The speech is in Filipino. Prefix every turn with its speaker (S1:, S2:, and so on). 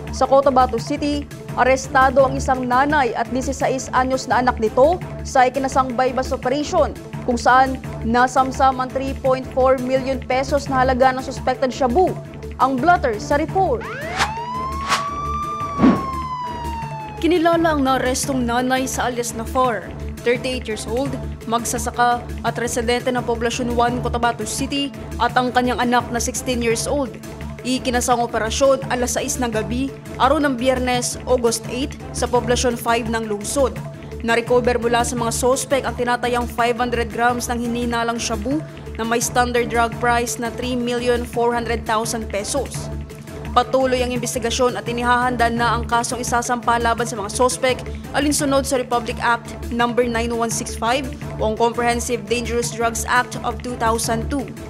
S1: Sa Cotabato City, arestado ang isang nanay at 16 anyos na anak nito sa ikinasang bypass operation kung saan nasamsam ang 3.4 million pesos na halaga ng suspected shabu. Ang blotter sa report. Kinilala ang naarestong nanay sa alias Nafar, 38 years old, magsasaka at residente ng Poblasyon 1, Cotabato City at ang kanyang anak na 16 years old. Ikinasang operasyon alas 6 ng gabi, araw ng Biyernes, August 8 sa Poblasyon 5 ng lungsod. Na-recover mula sa mga sospek ang tinatayang 500 grams ng hininalang shabu na may standard drug price na 3,400,000 pesos. Patuloy ang investigasyon at inihahanda na ang kasong isasampa laban sa mga sospek alinsunod sa Republic Act No. 9165 o ang Comprehensive Dangerous Drugs Act of 2002.